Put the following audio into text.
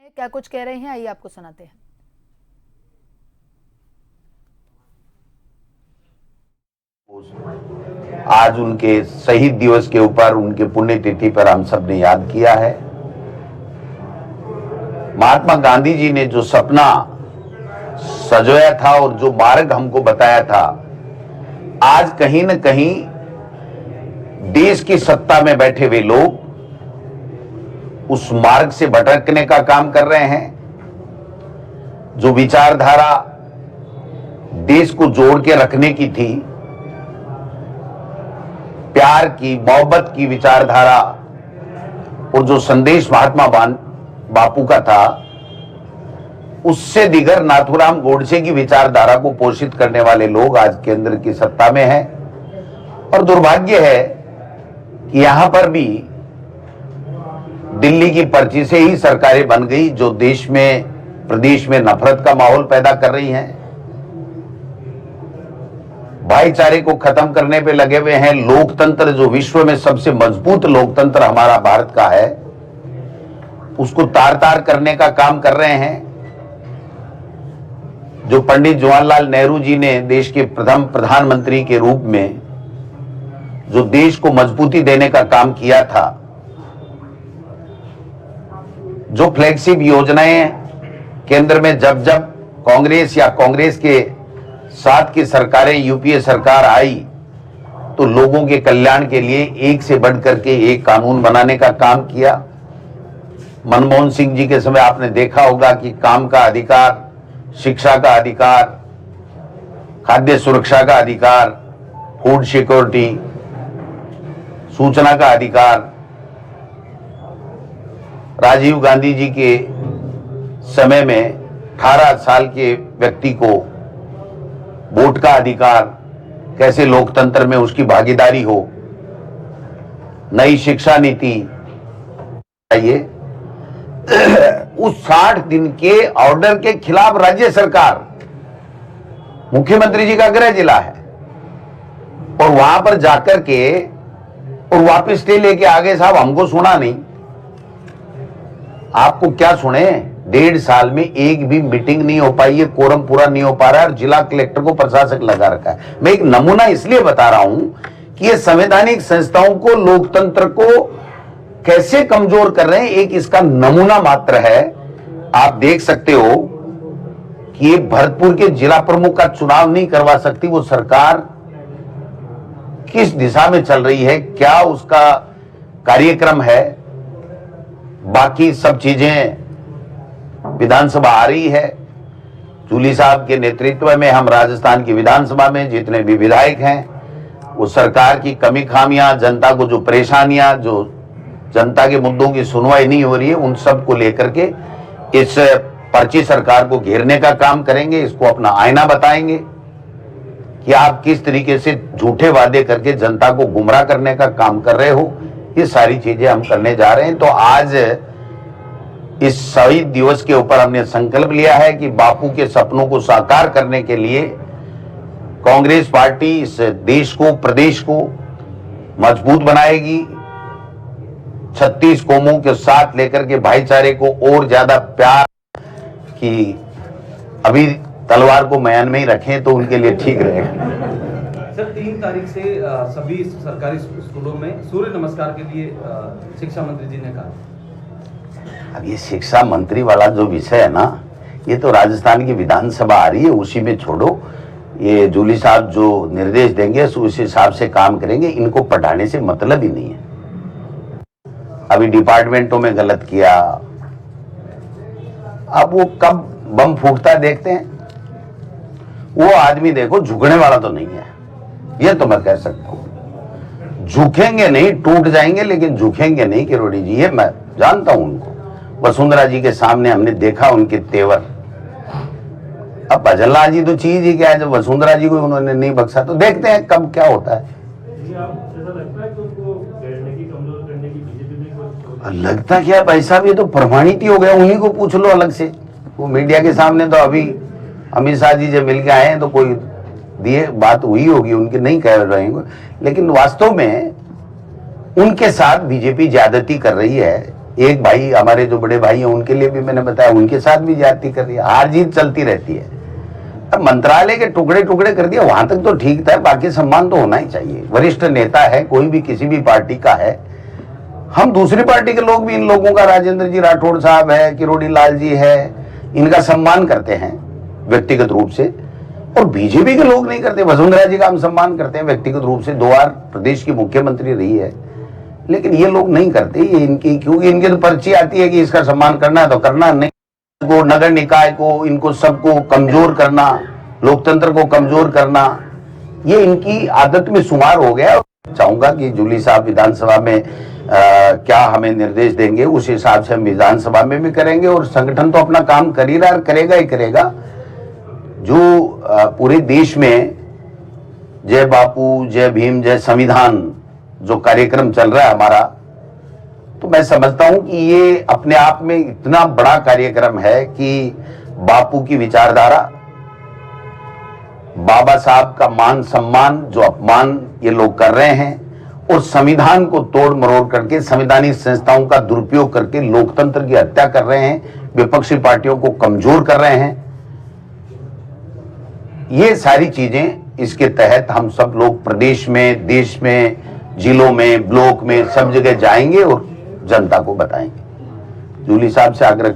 क्या कुछ कह रहे हैं, आइए आपको सुनाते हैं। आज उनके शहीद दिवस के ऊपर, उनके पुण्यतिथि पर हम सब ने याद किया है। महात्मा गांधी जी ने जो सपना सजोया था और जो मार्ग हमको बताया था, आज कहीं न कहीं देश की सत्ता में बैठे हुए लोग उस मार्ग से भटकने का काम कर रहे हैं। जो विचारधारा देश को जोड़ के रखने की थी, प्यार की, मोहब्बत की विचारधारा, और जो संदेश महात्मा बापू का था, उससे दिगर नाथूराम गोडसे की विचारधारा को पोषित करने वाले लोग आज केंद्र की सत्ता में हैं। और दुर्भाग्य है कि यहां पर भी दिल्ली की पर्ची से ही सरकारें बन गई जो देश में, प्रदेश में नफरत का माहौल पैदा कर रही हैं, भाईचारे को खत्म करने पे लगे हुए हैं। लोकतंत्र, जो विश्व में सबसे मजबूत लोकतंत्र हमारा भारत का है, उसको तार तार करने का काम कर रहे हैं। जो पंडित जवाहरलाल नेहरू जी ने देश के प्रथम प्रधानमंत्री के रूप में जो देश को मजबूती देने का काम किया था, जो फ्लैगशिप योजनाएं केंद्र में जब जब कांग्रेस या कांग्रेस के साथ की सरकारें, यूपीए सरकार आई, तो लोगों के कल्याण के लिए एक से बढ़कर के एक कानून बनाने का काम किया। मनमोहन सिंह जी के समय आपने देखा होगा कि काम का अधिकार, शिक्षा का अधिकार, खाद्य सुरक्षा का अधिकार, फूड सिक्योरिटी, सूचना का अधिकार। राजीव गांधी जी के समय में 18 साल के व्यक्ति को वोट का अधिकार, कैसे लोकतंत्र में उसकी भागीदारी हो। नई शिक्षा नीति चाहिए। उस 60 दिन के ऑर्डर के खिलाफ राज्य सरकार, मुख्यमंत्री जी का गृह जिला है, और वहां पर जाकर के और वापस स्टे लेके आगे, साहब हमको सुना नहीं। आपको क्या सुने? 1.5 साल में एक भी मीटिंग नहीं हो पाई है, कोरम पूरा नहीं हो पा रहा है, और जिला कलेक्टर को प्रशासक लगा रखा है। मैं एक नमूना इसलिए बता रहा हूं कि ये संवैधानिक संस्थाओं को, लोकतंत्र को कैसे कमजोर कर रहे हैं, एक इसका नमूना मात्र है। आप देख सकते हो कि ये भरतपुर के जिला प्रमुख का चुनाव नहीं करवा सकती वो सरकार। किस दिशा में चल रही है, क्या उसका कार्यक्रम है? बाकी सब चीजें, विधानसभा आ रही है, जूली साहब के नेतृत्व में हम राजस्थान की विधानसभा में जितने भी विधायक हैं, वो सरकार की कमी खामियां, जनता को जो परेशानियां, जो जनता के मुद्दों की सुनवाई नहीं हो रही है, उन सब को लेकर के इस पर्ची सरकार को घेरने का काम करेंगे। इसको अपना आईना बताएंगे कि आप किस तरीके से झूठे वादे करके जनता को गुमराह करने का काम कर रहे हो। ये सारी चीजें हम करने जा रहे हैं। तो आज इस शहीद दिवस के ऊपर हमने संकल्प लिया है कि बापू के सपनों को साकार करने के लिए कांग्रेस पार्टी इस देश को, प्रदेश को मजबूत बनाएगी। 36 कौमों के साथ लेकर के भाईचारे को और ज्यादा प्यार की, अभी तलवार को म्यान में ही रखें तो उनके लिए ठीक रहेगा। सर, 3 तारीख से सभी सरकारी स्कूलों में सूर्य नमस्कार के लिए शिक्षा मंत्री जी ने कहा। अब ये शिक्षा मंत्री वाला जो विषय है ना, ये तो राजस्थान की विधानसभा आ रही है, उसी में छोड़ो। ये जूली साहब जो निर्देश देंगे उस हिसाब से काम करेंगे। इनको पढ़ाने से मतलब ही नहीं है। अभी डिपार्टमेंटों में गलत किया, अब वो कब बम फूटता देखते हैं। वो आदमी देखो झुकने वाला तो नहीं है, ये तो मैं कह सकता हूं। झुकेंगे नहीं, टूट जाएंगे लेकिन झुकेंगे नहीं किरोड़ी जी, ये मैं जानता हूं उनको। वसुंधरा जी के सामने हमने देखा उनके तेवर। अब भजनलाल जी तो चीज ही क्या है, जब वसुंधरा जी को उन्होंने नहीं बख्शा, तो देखते हैं कब क्या होता है। लगता क्या पैसा भी तो प्रमाणित ही हो गया, उन्हीं को पूछ लो अलग से। वो मीडिया के सामने तो अभी अमित शाह जी जब मिल के आए हैं तो कोई दिए बात हुई होगी, उनके नहीं कह रहे हैं, लेकिन वास्तव में उनके साथ बीजेपी ज्यादती कर रही है। एक भाई हमारे जो बड़े भाई हैं उनके लिए भी मैंने बताया, उनके साथ भी ज्यादती कर रही है, हार जीत चलती रहती है। अब मंत्रालय के टुकड़े टुकड़े कर दिया, वहां तक तो ठीक था, बाकी सम्मान तो होना ही चाहिए। वरिष्ठ नेता है, कोई भी किसी भी पार्टी का है, हम दूसरी पार्टी के लोग भी इन लोगों का, राजेंद्र जी राठौड़ साहब है, किरोड़ी लाल जी है, इनका सम्मान करते हैं व्यक्तिगत रूप से, और बीजेपी के लोग नहीं करते। वसुंधरा जी का हम सम्मान करते हैं व्यक्तिगत रूप से, 2 बार प्रदेश की मुख्यमंत्री रही है, लेकिन ये लोग नहीं करते। ये इनकी, क्योंकि इनकी तो पर्ची आती है कि इसका सम्मान करना है तो करना, नहीं को, नगर निकाय को, इनको सबको कमजोर करना, लोकतंत्र को कमजोर करना, ये इनकी आदत में शुमार हो गया। चाहूंगा कि जूली साहब विधानसभा में क्या हमें निर्देश देंगे, उस हिसाब से हम विधानसभा में भी करेंगे, और संगठन तो अपना काम कर ही रहा, करेगा ही करेगा। जो पूरे देश में जय बापू, जय भीम, जय संविधान जो कार्यक्रम चल रहा है हमारा, तो मैं समझता हूं कि ये अपने आप में इतना बड़ा कार्यक्रम है कि बापू की विचारधारा, बाबा साहब का मान सम्मान जो अपमान ये लोग कर रहे हैं, और संविधान को तोड़ मरोड़ करके, संवैधानिक संस्थाओं का दुरुपयोग करके लोकतंत्र की हत्या कर रहे हैं, विपक्षी पार्टियों को कमजोर कर रहे हैं। ये सारी चीजें इसके तहत हम सब लोग प्रदेश में, देश में, जिलों में, ब्लॉक में, सब जगह जाएंगे और जनता को बताएंगे। जूली साहब से आग्रह